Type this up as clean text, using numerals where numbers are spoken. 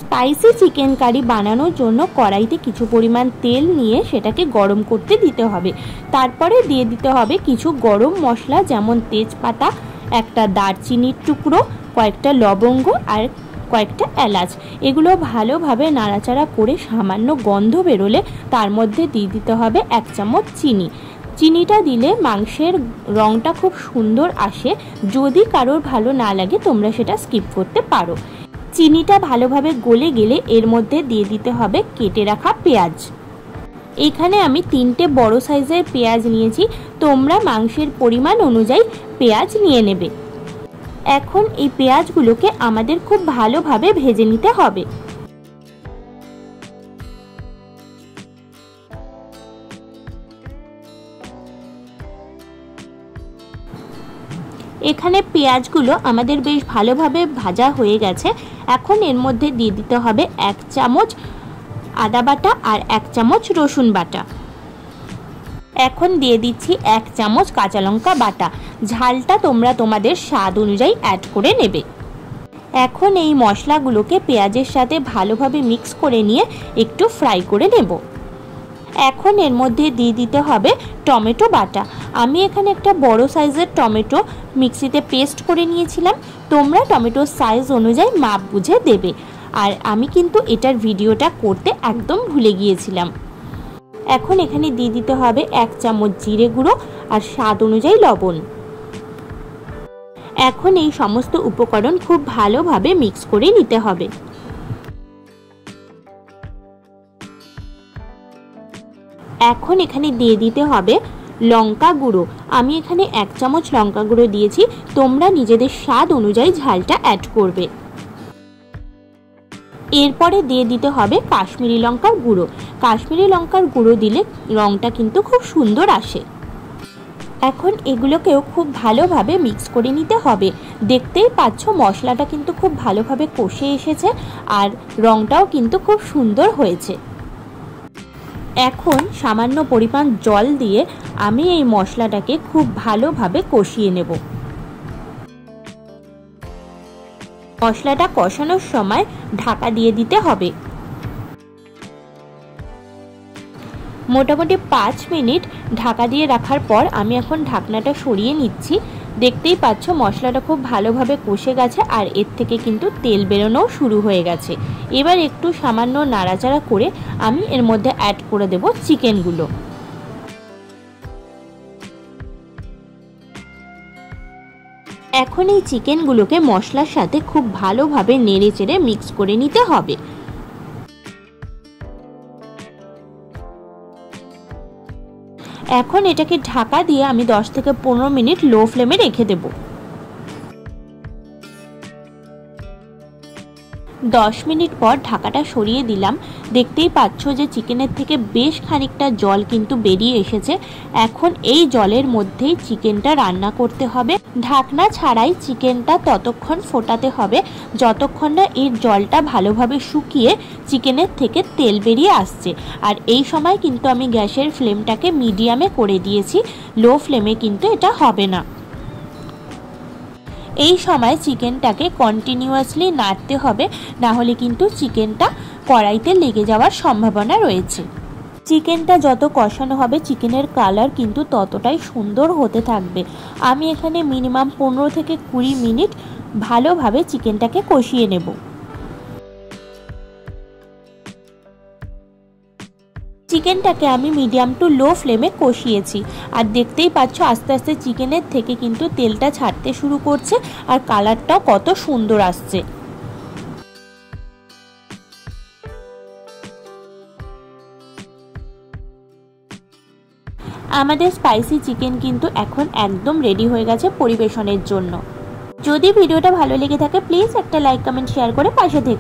Spicy chicken curry বানানোর জন্য কড়াইতে কিছু পরিমাণ তেল নিয়ে সেটাকে গরম করতে দিতে হবে। তারপরে দিয়ে দিতে হবে কিছু গরম মশলা, যেমন তেজপাতা, একটা দারচিনির টুকরো, কয়েকটা লবঙ্গ আর কয়েকটা এলাচ। এগুলো ভালোভাবে নাড়াচাড়া করে সামান্য গন্ধ বেরোলে তার মধ্যে দিয়ে দিতে হবে 1 চামচ চিনি। চিনিটা দিলে মাংসের রঙটা খুব সুন্দর আসে। যদি কারোর ভালো না লাগে তোমরা সেটা স্কিপ করতে পারো। চিনিটা ভালোভাবে গলে গেলে এর মধ্যে দিয়ে দিতে হবে কেটে রাখা পেঁয়াজ। এখানে আমি 3টে বড় সাইজের পেঁয়াজ নিয়েছি, তোমরা মাংসের পরিমাণ অনুযায়ী পেঁয়াজ নিয়ে নেবে। এখন এই পেঁয়াজগুলোকে আমাদের খুব ভালোভাবে ভেজে নিতে হবে। এখানে পেঁয়াজগুলো আমাদের বেশ ভালোভাবে ভাজা হয়ে গেছে। এখন এর মধ্যে দিয়ে দিতে হবে 1 চামচ আদা বাটা আর 1 চামচ রসুন বাটা। এখন দিয়ে দিচ্ছি 1 চামচ কাঁচা লঙ্কা বাটা। ঝালটা তোমরা তোমাদের স্বাদ অনুযায়ী অ্যাড করে নেবে। এখন এই মশলাগুলোকে পেঁয়াজের সাথে ভালোভাবে মিক্স করে নিয়ে একটু ফ্রাই করে নেব। এখন এর মধ্যে দিয়ে দিতে হবে টমেটো বাটা। আমি এখানে একটা বড় সাইজের টমেটো মিক্সিতে পেস্ট করে নিয়েছিলাম। তোমরা টমেটোর সাইজ অনুযায়ী মাপ বুঝে দেবে। আর আমি কিন্তু এটার ভিডিওটা করতে একদম ভুলে গিয়েছিলাম। এখন এখানে দিয়ে দিতে হবে 1 চামচ জিরে গুঁড়ো আর স্বাদ অনুযায়ী লবণ। এখন এই সমস্ত উপকরণ খুব ভালোভাবে মিক্স করে নিতে হবে। এখন এখানে দিয়ে দিতে হবে লঙ্কা গুঁড়ো। আমি এখানে 1 চামচ লঙ্কা গুঁড়ো দিয়েছি, তোমরা নিজেদের স্বাদ অনুযায়ী ঝালটা অ্যাড করবে। এরপরে দিয়ে দিতে হবে কাশ্মীরি লঙ্কার গুঁড়ো। কাশ্মীরি লঙ্কার গুঁড়ো দিলে রঙটা কিন্তু খুব সুন্দর আসে। এখন এগুলোকেও খুব ভালোভাবে মিক্স করে নিতে হবে। দেখতেই পাচ্ছ মশলাটা কিন্তু খুব ভালোভাবে কষে এসেছে আর রঙটাও কিন্তু খুব সুন্দর হয়েছে। এখন সামান্য পরিমাণ জল দিয়ে আমি এই মশলাটাকে খুব ভালোভাবে কষিয়ে নেব। মশলাটা কষানোর সময় ঢাকা দিয়ে দিতে হবে। মোটামুটি 5 মিনিট ঢাকা দিয়ে রাখার পর আমি এখন ঢাকনাটা সরিয়ে নিচ্ছি। দেখতেই পাচ্ছ মশলাটা খুব ভালোভাবে কষে গেছে আর এর থেকে কিন্তু তেল বেরোনোও শুরু হয়ে গেছে। এবার একটু সামান্য নাড়াচাড়া করে আমি এর মধ্যে অ্যাড করে দেব চিকেনগুলো। এখন এই চিকেনগুলোকে মশলার সাথে খুব ভালোভাবে নেড়ে চেড়ে মিক্স করে নিতে হবে। এখন এটাকে ঢাকা দিয়ে আমি 10 থেকে 15 মিনিট লো ফ্লেমে রেখে দেব। 10 মিনিট পর ঢাকাটা সরিয়ে দিলাম। দেখতেই পাচ্ছ যে চিকেনের থেকে বেশ খানিকটা জল কিন্তু বেরিয়ে এসেছে। এখন এই জলের মধ্যেই চিকেনটা রান্না করতে হবে। ঢাকনা ছাড়াই চিকেনটা ততক্ষণ ফোটাতে হবে যতক্ষণ না এর জলটা ভালোভাবে শুকিয়ে চিকেনের থেকে তেল বেরিয়ে আসছে। আর এই সময় কিন্তু আমি গ্যাসের ফ্লেমটাকে মিডিয়ামে করে দিয়েছি, লো ফ্লেমে কিন্তু এটা হবে না। এই সময় চিকেনটাকে কন্টিনিউয়াসলি নাড়তে হবে, না হলে কিন্তু চিকেনটা কড়াইতে লেগে যাওয়ার সম্ভাবনা রয়েছে। চিকেনটা যত কষানো হবে চিকেনের কালার কিন্তু ততটাই সুন্দর হতে থাকবে। আমি এখানে মিনিমাম 15 থেকে 20 মিনিট ভালোভাবে চিকেনটাকে কষিয়ে নেব। চিকেনটাকে আমি মিডিয়াম টু লো ফ্লেমে কষিয়েছি আর দেখতেই পাচ্ছ আস্তে আস্তে চিকেনের থেকে কিন্তু তেলটা ছাড়তে শুরু করছে আর কালারটাও কত সুন্দর আসছে। আমাদের স্পাইসি চিকেন কিন্তু এখন একদম রেডি হয়ে গেছে পরিবেশনের জন্য। যদি ভিডিওটা ভালো লেগে থাকে প্লিজ একটা লাইক, কমেন্ট, শেয়ার করে পাশে থেকো।